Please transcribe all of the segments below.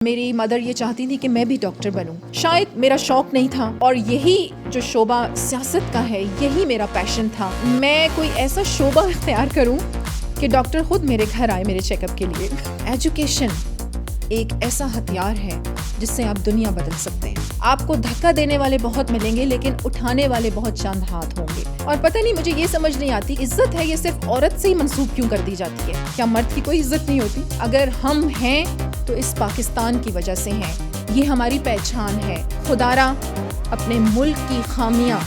میری مدر یہ چاہتی تھی کہ میں بھی ڈاکٹر بنوں. شاید میرا شوق نہیں تھا اور یہی جو شعبہ سیاست کا ہے یہی میرا پیشن تھا. میں کوئی ایسا شعبہ اختیار کروں کہ ڈاکٹر خود میرے گھر آئے میرے چیک اپ کے لیے. ایجوکیشن ایک ایسا ہتھیار ہے جس سے آپ دنیا بدل سکتے ہیں. آپ کو دھکا دینے والے بہت ملیں گے لیکن اٹھانے والے بہت چند ہاتھ ہوں گے. اور پتہ نہیں مجھے یہ سمجھ نہیں آتی عزت ہے یہ صرف عورت سے ہی منسوب کیوں کر دی جاتی ہے. کیا مرد کی کوئی عزت نہیں ہوتی؟ اگر ہم ہیں تو اس پاکستان کی وجہ سے ہیں. یہ ہماری پہچان ہے. خدارا اپنے ملک کی خامیاں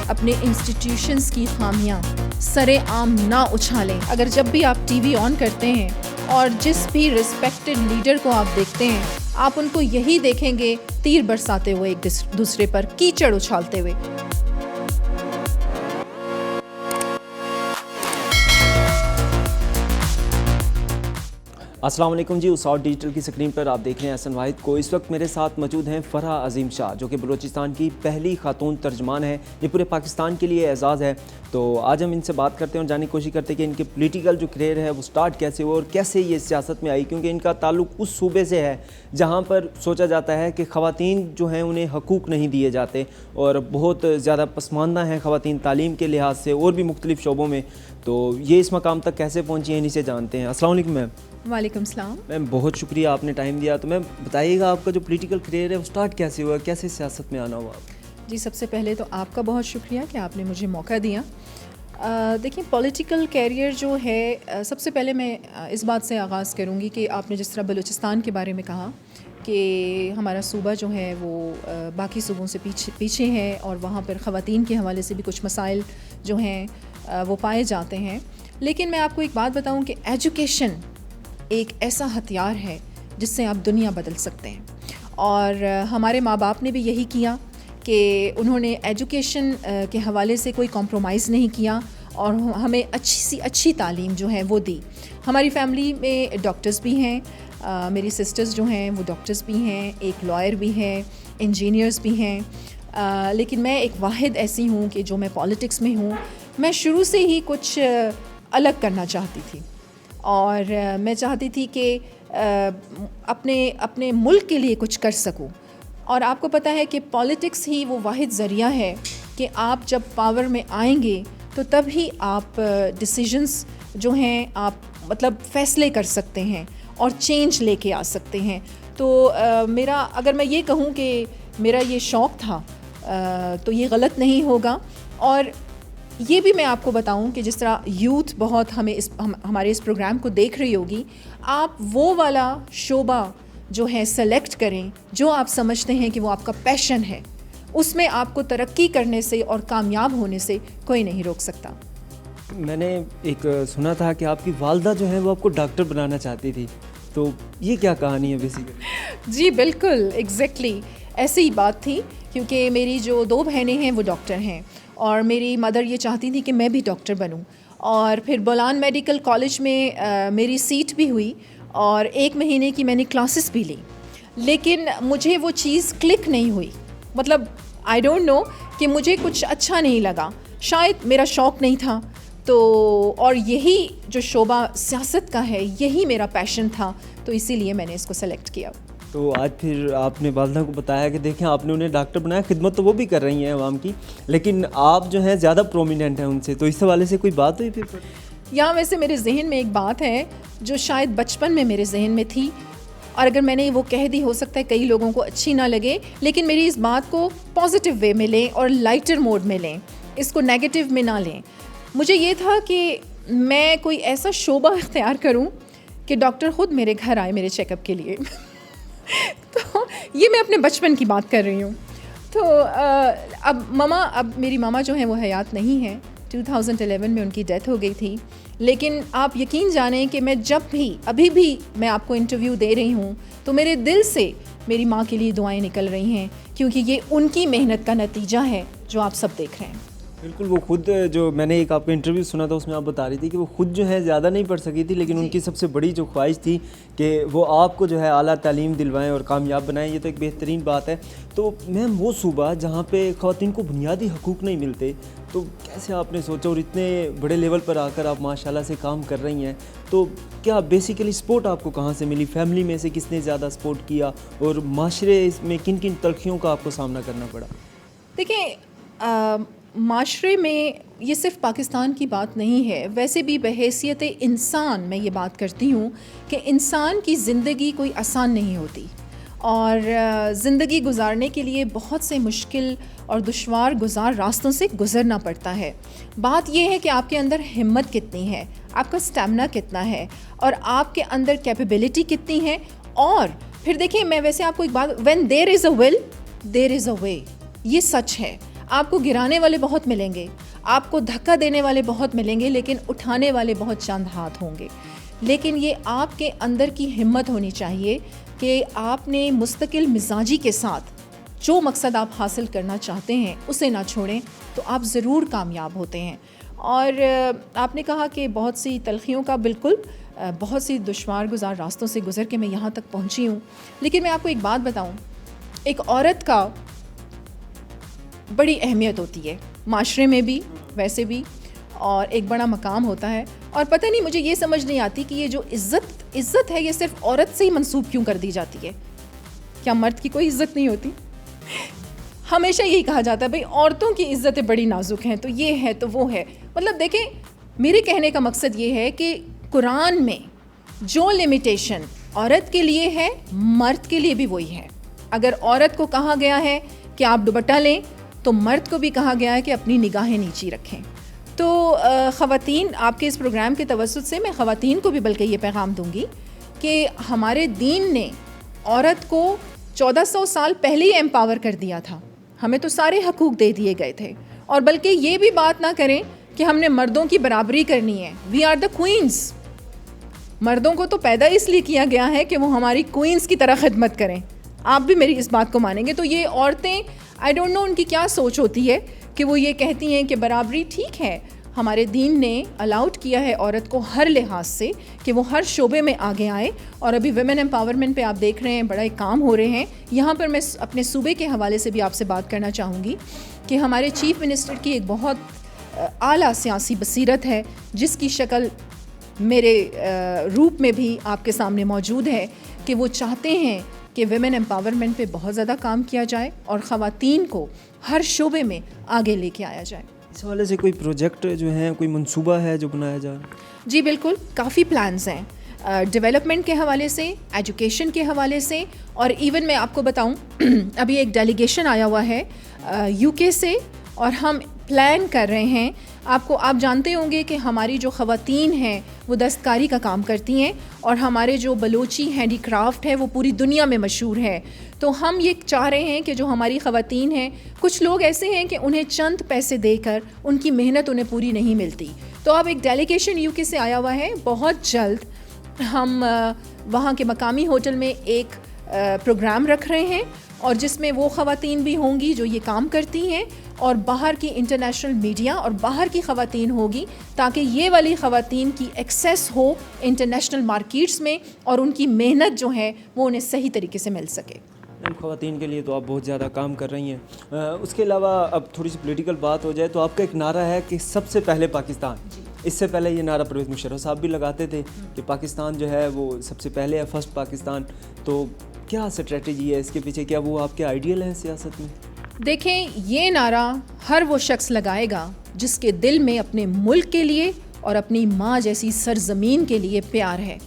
اپنے انسٹیٹیوشنز کی خامیاں سرے عام نہ اچھالیں. اگر جب بھی آپ ٹی وی آن کرتے ہیں اور جس بھی ریسپیکٹڈ لیڈر کو آپ دیکھتے ہیں آپ ان کو یہی دیکھیں گے تیر برساتے ہوئے ایک دوسرے پر کیچڑ اچھالتے ہوئے. السلام علیکم جی. اساؤٹ ڈیجیٹل کی سکرین پر آپ دیکھ رہے ہیں احسن واحد کو. اس وقت میرے ساتھ موجود ہیں فرحہ عظیم شاہ جو کہ بلوچستان کی پہلی خاتون ترجمان ہے. یہ پورے پاکستان کے لیے اعزاز ہے. تو آج ہم ان سے بات کرتے ہیں اور جاننے کی کوشش کرتے ہیں کہ ان کے پولیٹیکل جو کریئر ہے وہ سٹارٹ کیسے ہوا اور کیسے یہ سیاست میں آئی, کیونکہ ان کا تعلق اس صوبے سے ہے جہاں پر سوچا جاتا ہے کہ خواتین جو ہیں انہیں حقوق نہیں دیے جاتے اور بہت زیادہ پسماندہ ہیں خواتین تعلیم کے لحاظ سے اور بھی مختلف شعبوں میں. تو یہ اس مقام تک کیسے پہنچی ہیں انہیں سے جانتے ہیں. السلام علیکم میم. وعلیکم السلام. میم بہت شکریہ آپ نے ٹائم دیا. تو میم بتائیے گا آپ کا جو پولیٹیکل کریئر ہے وہ سٹارٹ کیسے ہوا, کیسے سیاست میں آنا ہوا؟ جی سب سے پہلے تو آپ کا بہت شکریہ کہ آپ نے مجھے موقع دیا. دیکھیں پولیٹیکل کیریئر جو ہے سب سے پہلے میں اس بات سے آغاز کروں گی کہ آپ نے جس طرح بلوچستان کے بارے میں کہا کہ ہمارا صوبہ جو ہے وہ باقی صوبوں سے پیچھے ہے اور وہاں پر خواتین کے حوالے سے بھی کچھ مسائل جو ہیں وہ پائے جاتے ہیں. لیکن میں آپ کو ایک بات بتاؤں کہ ایجوکیشن ایک ایسا ہتھیار ہے جس سے آپ دنیا بدل سکتے ہیں. اور ہمارے ماں باپ نے بھی یہی کیا کہ انہوں نے ایجوکیشن کے حوالے سے کوئی کمپرومائز نہیں کیا اور ہمیں اچھی سی اچھی تعلیم جو ہے وہ دی. ہماری فیملی میں ڈاکٹرز بھی ہیں, میری سسٹرز جو ہیں وہ ڈاکٹرز بھی ہیں, ایک لائر بھی ہیں, انجینئرز بھی ہیں. لیکن میں ایک واحد ایسی ہوں کہ جو میں پالیٹکس میں ہوں. میں شروع سے ہی کچھ الگ کرنا چاہتی تھی اور میں چاہتی تھی کہ اپنے ملک کے لیے کچھ کر سکوں. اور آپ کو پتہ ہے کہ پالیٹکس ہی وہ واحد ذریعہ ہے کہ آپ جب پاور میں آئیں گے تو تب ہی آپ ڈیسیژنس جو ہیں آپ مطلب فیصلے کر سکتے ہیں اور چینج لے کے آ سکتے ہیں. تو میرا اگر میں یہ کہوں کہ میرا یہ شوق تھا تو یہ غلط نہیں ہوگا. اور یہ بھی میں آپ کو بتاؤں کہ جس طرح یوتھ بہت ہمارے اس پروگرام کو دیکھ رہی ہوگی, آپ وہ والا شعبہ جو ہے سلیکٹ کریں جو آپ سمجھتے ہیں کہ وہ آپ کا پیشن ہے. اس میں آپ کو ترقی کرنے سے اور کامیاب ہونے سے کوئی نہیں روک سکتا. میں نے ایک سنا تھا کہ آپ کی والدہ جو ہے وہ آپ کو ڈاکٹر بنانا چاہتی تھی, تو یہ کیا کہانی ہے بیسیکلی؟ جی بالکل ایگزیکٹلی ایسی ہی بات تھی, کیونکہ میری جو 2 بہنیں ہیں وہ ڈاکٹر ہیں اور میری مدر یہ چاہتی تھی کہ میں بھی ڈاکٹر بنوں. اور پھر بولان میڈیکل کالج میں میری سیٹ بھی ہوئی اور 1 مہینے کی میں نے کلاسز بھی لی. لیکن مجھے وہ چیز کلک نہیں ہوئی, مطلب آئی ڈونٹ نو کہ مجھے کچھ اچھا نہیں لگا. شاید میرا شوق نہیں تھا. تو اور یہی جو شعبہ سیاست کا ہے یہی میرا پیشن تھا, تو اسی لیے میں نے اس کو سلیکٹ کیا. تو آج پھر آپ نے والدہ کو بتایا کہ دیکھیں آپ نے انہیں ڈاکٹر بنایا, خدمت تو وہ بھی کر رہی ہیں عوام کی, لیکن آپ جو ہیں زیادہ پرومیننٹ ہیں ان سے, تو اس حوالے سے کوئی بات ہوئی پھر؟ یہاں ویسے میرے ذہن میں ایک بات ہے جو شاید بچپن میں میرے ذہن میں تھی, اور اگر میں نے وہ کہہ دی ہو سکتا ہے کئی لوگوں کو اچھی نہ لگے, لیکن میری اس بات کو پازیٹیو وے میں لیں اور لائٹر موڈ میں لیں, اس کو نیگیٹو میں نہ لیں. مجھے یہ تھا کہ میں کوئی ایسا شعبہ اختیار کروں کہ ڈاکٹر خود میرے گھر آئے میرے چیک اپ کے لیے. تو یہ میں اپنے بچپن کی بات کر رہی ہوں. تو اب میری ماما جو ہیں وہ حیات نہیں ہیں, 2011 میں ان کی ڈیتھ ہو گئی تھی. لیکن آپ یقین جانیں کہ میں جب بھی ابھی بھی میں آپ کو انٹرویو دے رہی ہوں تو میرے دل سے میری ماں کے لیے دعائیں نکل رہی ہیں, کیونکہ یہ ان کی محنت کا نتیجہ ہے جو آپ سب دیکھ رہے ہیں. بالکل وہ خود جو میں نے ایک آپ کا انٹرویو سنا تھا اس میں آپ بتا رہی تھی کہ وہ خود جو ہے زیادہ نہیں پڑھ سکی تھی لیکن ان کی سب سے بڑی جو خواہش تھی کہ وہ آپ کو جو ہے اعلیٰ تعلیم دلوائیں اور کامیاب بنائیں. یہ تو ایک بہترین بات ہے. تو میم وہ صوبہ جہاں پہ خواتین کو بنیادی حقوق نہیں ملتے تو کیسے آپ نے سوچا, اور اتنے بڑے لیول پر آ کر آپ ماشاءاللہ سے کام کر رہی ہیں, تو کیا بیسیکلی سپورٹ آپ کو کہاں سے ملی, فیملی میں سے کس نے زیادہ سپورٹ کیا, اور معاشرے میں کن کن تلخیوں کا آپ کو سامنا کرنا پڑا؟ دیکھیں معاشرے میں یہ صرف پاکستان کی بات نہیں ہے, ویسے بھی بحیثیت انسان میں یہ بات کرتی ہوں کہ انسان کی زندگی کوئی آسان نہیں ہوتی, اور زندگی گزارنے کے لیے بہت سے مشکل اور دشوار گزار راستوں سے گزرنا پڑتا ہے. بات یہ ہے کہ آپ کے اندر ہمت کتنی ہے, آپ کا اسٹیمنا کتنا ہے, اور آپ کے اندر کیپیبلٹی کتنی ہے. اور پھر دیکھیں میں ویسے آپ کو ایک بات, وین دیر از اے ول دیر از اے وے, یہ سچ ہے. آپ کو گرانے والے بہت ملیں گے, آپ کو دھکا دینے والے بہت ملیں گے, لیکن اٹھانے والے بہت چند ہاتھ ہوں گے. لیکن یہ آپ کے اندر کی ہمت ہونی چاہیے کہ آپ نے مستقل مزاجی کے ساتھ جو مقصد آپ حاصل کرنا چاہتے ہیں اسے نہ چھوڑیں, تو آپ ضرور کامیاب ہوتے ہیں. اور آپ نے کہا کہ بہت سی تلخیوں کا, بالکل بہت سی دشوار گزار راستوں سے گزر کے میں یہاں تک پہنچی ہوں. لیکن میں آپ کو ایک بات بتاؤں, ایک عورت کا بڑی اہمیت ہوتی ہے معاشرے میں بھی, ویسے بھی, اور ایک بڑا مقام ہوتا ہے. اور پتہ نہیں مجھے یہ سمجھ نہیں آتی کہ یہ جو عزت ہے یہ صرف عورت سے ہی منسوب کیوں کر دی جاتی ہے. کیا مرد کی کوئی عزت نہیں ہوتی؟ ہمیشہ یہی کہا جاتا ہے بھئی عورتوں کی عزتیں بڑی نازک ہیں, تو یہ ہے تو وہ ہے. مطلب دیکھیں میرے کہنے کا مقصد یہ ہے کہ قرآن میں جو لمیٹیشن عورت کے لیے ہے مرد کے لیے بھی وہی ہے. اگر عورت کو کہا گیا ہے کہ آپ دوپٹہ لیں تو مرد کو بھی کہا گیا ہے کہ اپنی نگاہیں نیچی رکھیں. تو خواتین, آپ کے اس پروگرام کے توسط سے میں خواتین کو بھی بلکہ یہ پیغام دوں گی کہ ہمارے دین نے عورت کو 1400 سال پہلے ہی ایمپاور کر دیا تھا, ہمیں تو سارے حقوق دے دیے گئے تھے. اور بلکہ یہ بھی بات نہ کریں کہ ہم نے مردوں کی برابری کرنی ہے, وی آر دا کوئنس. مردوں کو تو پیدا اس لیے کیا گیا ہے کہ وہ ہماری کوئنس کی طرح خدمت کریں. آپ بھی میری اس بات کو مانیں گے. تو یہ عورتیں, آئی ڈونٹ نو ان کی کیا سوچ ہوتی ہے کہ وہ یہ کہتی ہیں کہ برابری ٹھیک ہے, ہمارے دین نے الاؤڈ کیا ہے عورت کو ہر لحاظ سے کہ وہ ہر شعبے میں آگے آئے. اور ابھی ویمن ایمپاورمنٹ پہ آپ دیکھ رہے ہیں بڑا ایک کام ہو رہے ہیں. یہاں پر میں اپنے صوبے کے حوالے سے بھی آپ سے بات کرنا چاہوں گی کہ ہمارے چیف منسٹر کی ایک بہت اعلیٰ سیاسی بصیرت ہے جس کی شکل میرے روپ میں بھی آپ کے سامنے موجود ہے, کہ وہ چاہتے ہیں کہ ویمن ایمپاورمنٹ پہ بہت زیادہ کام کیا جائے اور خواتین کو ہر شعبے میں آگے لے کے آیا جائے. اس حوالے سے کوئی پروجیکٹ جو ہیں, کوئی منصوبہ ہے جو بنایا جا رہا ہے؟ جی بالکل, کافی پلانز ہیں ڈیولپمنٹ کے حوالے سے, ایجوکیشن کے حوالے سے. اور ایون میں آپ کو بتاؤں ابھی ایک ڈیلیگیشن آیا ہوا ہے یو کے سے, اور ہم پلان کر رہے ہیں. آپ جانتے ہوں گے کہ ہماری جو خواتین ہیں وہ دستکاری کا کام کرتی ہیں, اور ہمارے جو بلوچی ہینڈی کرافٹ ہے وہ پوری دنیا میں مشہور ہے. تو ہم یہ چاہ رہے ہیں کہ جو ہماری خواتین ہیں, کچھ لوگ ایسے ہیں کہ انہیں چند پیسے دے کر ان کی محنت انہیں پوری نہیں ملتی. تو اب ایک ڈیلیگیشن یو کے سے آیا ہوا ہے, بہت جلد ہم وہاں کے مقامی ہوٹل میں ایک پروگرام رکھ رہے ہیں, اور جس میں وہ خواتین بھی ہوں گی جو یہ کام کرتی ہیں, اور باہر کی انٹرنیشنل میڈیا اور باہر کی خواتین ہوگی, تاکہ یہ والی خواتین کی ایکسیس ہو انٹرنیشنل مارکیٹس میں, اور ان کی محنت جو ہے وہ انہیں صحیح طریقے سے مل سکے. خواتین کے لیے تو آپ بہت زیادہ کام کر رہی ہیں. اس کے علاوہ اب تھوڑی سی پولیٹیکل بات ہو جائے تو آپ کا ایک نعرہ ہے کہ سب سے پہلے پاکستان. اس سے پہلے یہ نعرہ پرویز مشرف صاحب بھی لگاتے تھے کہ پاکستان جو ہے وہ سب سے پہلے ہے, فرسٹ پاکستان. تو کیا اسٹریٹجی ہے اس کے پیچھے, کیا وہ آپ کے آئیڈیل ہیں سیاست میں؟ دیکھیں یہ نعرہ ہر وہ شخص لگائے گا جس کے دل میں اپنے ملک کے لیے اور اپنی ماں جیسی سرزمین کے لیے پیار ہے.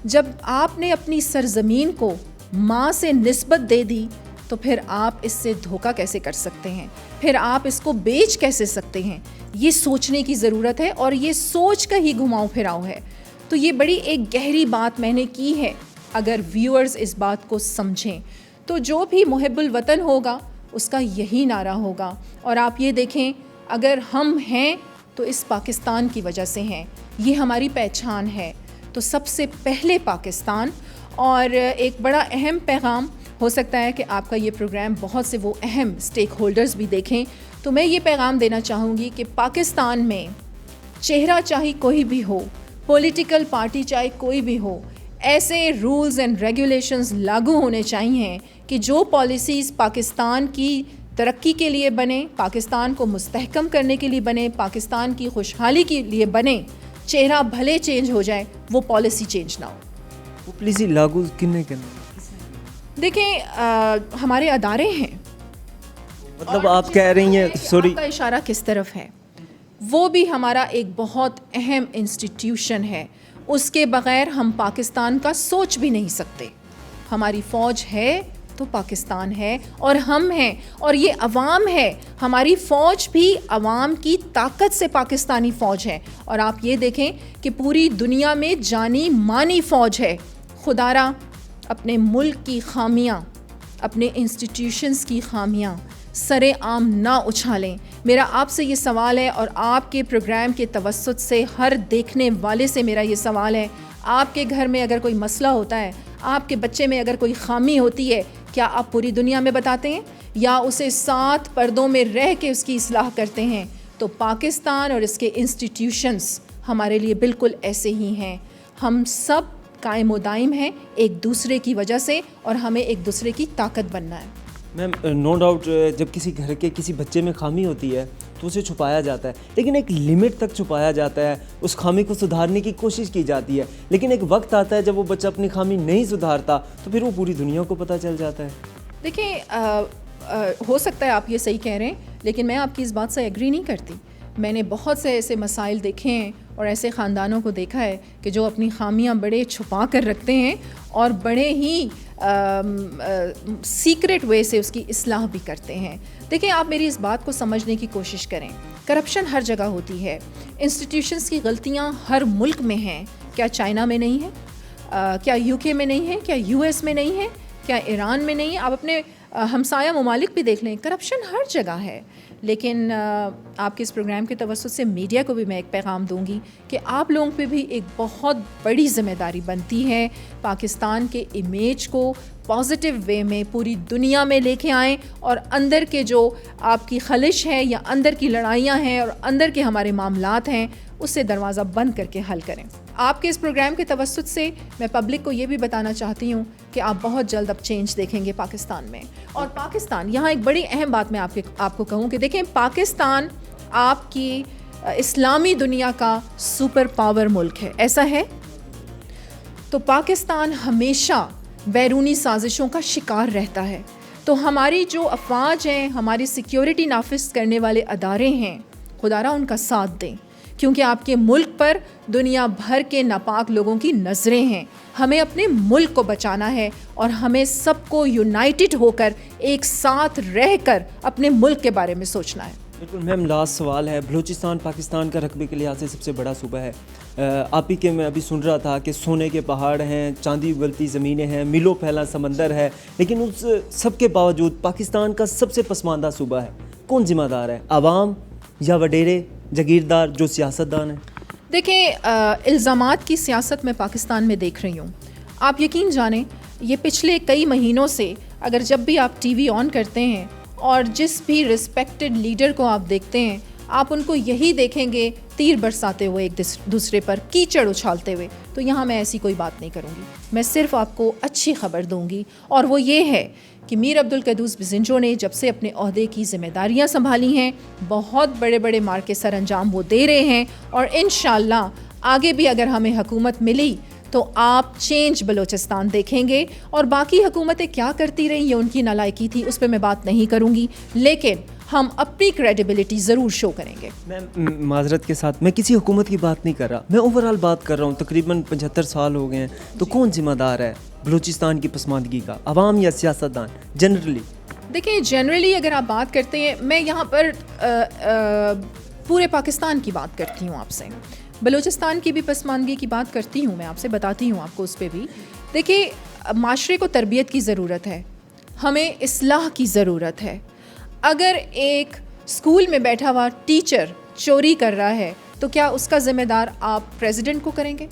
جب آپ نے اپنی سرزمین کو ماں سے نسبت دے دی تو پھر آپ اس سے دھوکہ کیسے کر سکتے ہیں, پھر آپ اس کو بیچ کیسے سکتے ہیں. یہ سوچنے کی ضرورت ہے, اور یہ سوچ کا ہی گھماؤ پھراؤ ہے. تو یہ بڑی ایک گہری بات میں نے کی ہے. اگر ویورز اس بات کو سمجھیں تو جو بھی محب الوطن ہوگا اس کا یہی نعرہ ہوگا. اور آپ یہ دیکھیں, اگر ہم ہیں تو اس پاکستان کی وجہ سے ہیں, یہ ہماری پہچان ہے. تو سب سے پہلے پاکستان. اور ایک بڑا اہم پیغام ہو سکتا ہے کہ آپ کا یہ پروگرام بہت سے وہ اہم اسٹیک ہولڈرز بھی دیکھیں. تو میں یہ پیغام دینا چاہوں گی کہ پاکستان میں چہرہ چاہے کوئی بھی ہو, پولیٹیکل پارٹی چاہے کوئی بھی ہو, ایسے رولز اینڈ ریگولیشنز لاگو ہونے چاہیے کہ جو پالیسیز پاکستان کی ترقی کے لیے بنے, پاکستان کو مستحکم کرنے کے لیے بنے, پاکستان کی خوشحالی کے لیے بنے. چہرہ بھلے چینج ہو جائے, وہ پالیسی چینج نہ ہو. وہ پالیسی لاگو کنے کرنا؟ دیکھیں ہمارے ادارے ہیں, مطلب آپ کہہ رہی ہیں, سوری, آپ کا اشارہ کس طرف ہے, وہ بھی ہمارا ایک بہت اہم انسٹیٹیوشن ہے. اس کے بغیر ہم پاکستان کا سوچ بھی نہیں سکتے. ہماری فوج ہے تو پاکستان ہے, اور ہم ہیں, اور یہ عوام ہے. ہماری فوج بھی عوام کی طاقت سے پاکستانی فوج ہے. اور آپ یہ دیکھیں کہ پوری دنیا میں جانی مانی فوج ہے. خدا را اپنے ملک کی خامیاں, اپنے انسٹیٹیوشنز کی خامیاں سرے عام نہ اچھالیں. میرا آپ سے یہ سوال ہے, اور آپ کے پروگرام کے توسط سے ہر دیکھنے والے سے میرا یہ سوال ہے, آپ کے گھر میں اگر کوئی مسئلہ ہوتا ہے, آپ کے بچے میں اگر کوئی خامی ہوتی ہے, کیا آپ پوری دنیا میں بتاتے ہیں یا اسے 7 پردوں میں رہ کے اس کی اصلاح کرتے ہیں؟ تو پاکستان اور اس کے انسٹیٹیوشنز ہمارے لیے بالکل ایسے ہی ہیں. ہم سب قائم و دائم ہیں ایک دوسرے کی وجہ سے, اور ہمیں ایک دوسرے کی طاقت بننا ہے. میم نو ڈاؤٹ جب کسی گھر کے کسی بچے میں خامی ہوتی ہے تو اسے چھپایا جاتا ہے, لیکن ایک لمٹ تک چھپایا جاتا ہے. اس خامی کو سدھارنے کی کوشش کی جاتی ہے, لیکن ایک وقت آتا ہے جب وہ بچہ اپنی خامی نہیں سدھارتا تو پھر وہ پوری دنیا کو پتہ چل جاتا ہے. دیکھیں ہو سکتا ہے آپ یہ صحیح کہہ رہے ہیں, لیکن میں آپ کی اس بات سے ایگری نہیں کرتی. میں نے بہت سے ایسے مسائل دیکھے ہیں اور ایسے خاندانوں کو دیکھا ہے کہ جو اپنی خامیاں بڑے چھپا کر رکھتے ہیں اور بڑے ہی سیکرٹ وے سے اس کی اصلاح بھی کرتے ہیں. دیکھیں آپ میری اس بات کو سمجھنے کی کوشش کریں. کرپشن ہر جگہ ہوتی ہے, انسٹیٹیوشنز کی غلطیاں ہر ملک میں ہیں. کیا چائنا میں نہیں ہے؟ کیا یو کے میں نہیں ہے؟ کیا یو ایس میں نہیں ہے؟ کیا ایران میں نہیں ہے؟ آپ اپنے ہمسایہ ممالک بھی دیکھ لیں, کرپشن ہر جگہ ہے. لیکن آپ کے اس پروگرام کے توسط سے میڈیا کو بھی میں ایک پیغام دوں گی کہ آپ لوگوں پہ بھی ایک بہت بڑی ذمہ داری بنتی ہے پاکستان کے امیج کو پازیٹیو وے میں پوری دنیا میں لے کے آئیں, اور اندر کے جو آپ کی خلش ہے یا اندر کی لڑائیاں ہیں اور اندر کے ہمارے معاملات ہیں اسے دروازہ بند کر کے حل کریں. آپ کے اس پروگرام کے توسط سے میں پبلک کو یہ بھی بتانا چاہتی ہوں کہ آپ بہت جلد اب چینج دیکھیں گے پاکستان میں. اور پاکستان, یہاں ایک بڑی اہم بات میں آپ کو کہوں کہ دیکھیں پاکستان آپ کی اسلامی دنیا کا سپر پاور ملک ہے, ایسا ہے. تو پاکستان ہمیشہ بیرونی سازشوں کا شکار رہتا ہے. تو ہماری جو افواج ہیں, ہماری سیکیورٹی نافذ کرنے والے ادارے ہیں, خدا را ان کا ساتھ دیں, کیونکہ آپ کے ملک پر دنیا بھر کے ناپاک لوگوں کی نظریں ہیں. ہمیں اپنے ملک کو بچانا ہے اور ہمیں سب کو یونائٹڈ ہو کر ایک ساتھ رہ کر اپنے ملک کے بارے میں سوچنا ہے. بالکل میم, لاسٹ سوال ہے. بلوچستان پاکستان کا رقبے کے لحاظ سے سب سے بڑا صوبہ ہے. آپ ہی کے میں ابھی سن رہا تھا کہ سونے کے پہاڑ ہیں, چاندی اگلتی زمینیں ہیں, میلوں پھیلا سمندر ہے, لیکن اس سب کے باوجود پاکستان کا سب سے پسماندہ صوبہ ہے. کون ذمہ دار ہے, عوام یا وڈیرے جاگیردار جو سیاستدان ہیں؟ دیکھیں الزامات کی سیاست میں پاکستان میں دیکھ رہی ہوں. آپ یقین جانیں یہ پچھلے کئی مہینوں سے اگر جب بھی آپ ٹی وی آن کرتے ہیں اور جس بھی رسپیکٹڈ لیڈر کو آپ دیکھتے ہیں, آپ ان کو یہی دیکھیں گے تیر برساتے ہوئے ایک دوسرے پر, کیچڑ اچھالتے ہوئے. تو یہاں میں ایسی کوئی بات نہیں کروں گی. میں صرف آپ کو اچھی خبر دوں گی, اور وہ یہ ہے کہ میر عبدالقدوس بزنجو نے جب سے اپنے عہدے کی ذمہ داریاں سنبھالی ہیں بہت بڑے بڑے مار کے سر انجام وہ دے رہے ہیں, اور انشاءاللہ آگے بھی اگر ہمیں حکومت ملی تو آپ چینج بلوچستان دیکھیں گے. اور باقی حکومتیں کیا کرتی رہیں یہ ان کی نالائکی تھی, اس پہ میں بات نہیں کروں گی, لیکن ہم اپنی کریڈیبلٹی ضرور شو کریں گے. میں معذرت کے ساتھ میں کسی حکومت کی بات نہیں کر رہا, میں اوور آل بات کر رہا ہوں. تقریباً 75 سال ہو گئے ہیں, تو کون ذمہ دار ہے بلوچستان کی پسماندگی کا, عوام یا سیاستدان جنرلی؟ دیکھیں جنرلی اگر آپ بات کرتے ہیں, میں یہاں پر پورے پاکستان کی بات کرتی ہوں آپ سے, بلوچستان کی بھی پسماندگی کی بات کرتی ہوں, میں آپ سے بتاتی ہوں آپ کو اس پہ بھی. دیکھیں معاشرے کو تربیت کی ضرورت ہے, ہمیں اصلاح کی ضرورت ہے. اگر ایک اسکول میں بیٹھا ہوا ٹیچر چوری کر رہا ہے تو کیا اس کا ذمہ دار آپ پریزیڈنٹ کو کریں گے؟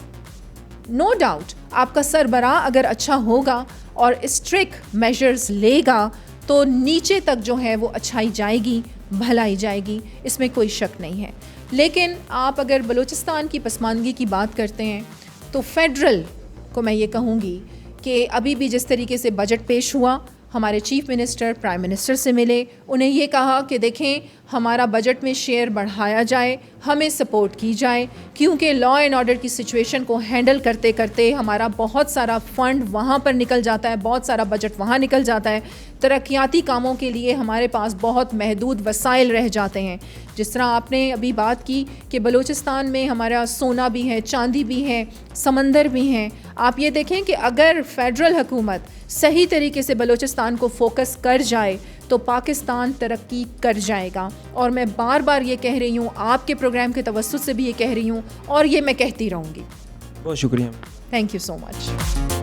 نو ڈاؤٹ آپ کا سربراہ اگر اچھا ہوگا, اور اسٹرک میجرز لے گا تو نیچے تک جو ہے وہ اچھائی جائے گی، بھلائی جائے گی، اس میں کوئی شک نہیں ہے. لیکن آپ اگر بلوچستان کی پسماندگی کی بات کرتے ہیں تو فیڈرل کو میں یہ کہوں گی کہ ابھی بھی جس طریقے سے بجٹ پیش ہوا، ہمارے چیف منسٹر پرائم منسٹر سے ملے، انہیں یہ کہا کہ دیکھیں ہمارا بجٹ میں شیئر بڑھایا جائے، ہمیں سپورٹ کی جائے، کیونکہ لا اینڈ آرڈر کی سچویشن کو ہینڈل کرتے کرتے ہمارا بہت سارا فنڈ وہاں پر نکل جاتا ہے، بہت سارا بجٹ وہاں نکل جاتا ہے، ترقیاتی کاموں کے لیے ہمارے پاس بہت محدود وسائل رہ جاتے ہیں. جس طرح آپ نے ابھی بات کی کہ بلوچستان میں ہمارا سونا بھی ہے، چاندی بھی ہے، سمندر بھی ہیں. آپ یہ دیکھیں کہ اگر فیڈرل حکومت صحیح طریقے سے بلوچستان کو فوکس کر جائے تو پاکستان ترقی کر جائے گا. اور میں بار بار یہ کہہ رہی ہوں، آپ کے پروگرام کے توسط سے بھی یہ کہہ رہی ہوں، اور یہ میں کہتی رہوں گی. بہت شکریہ. Thank you so much.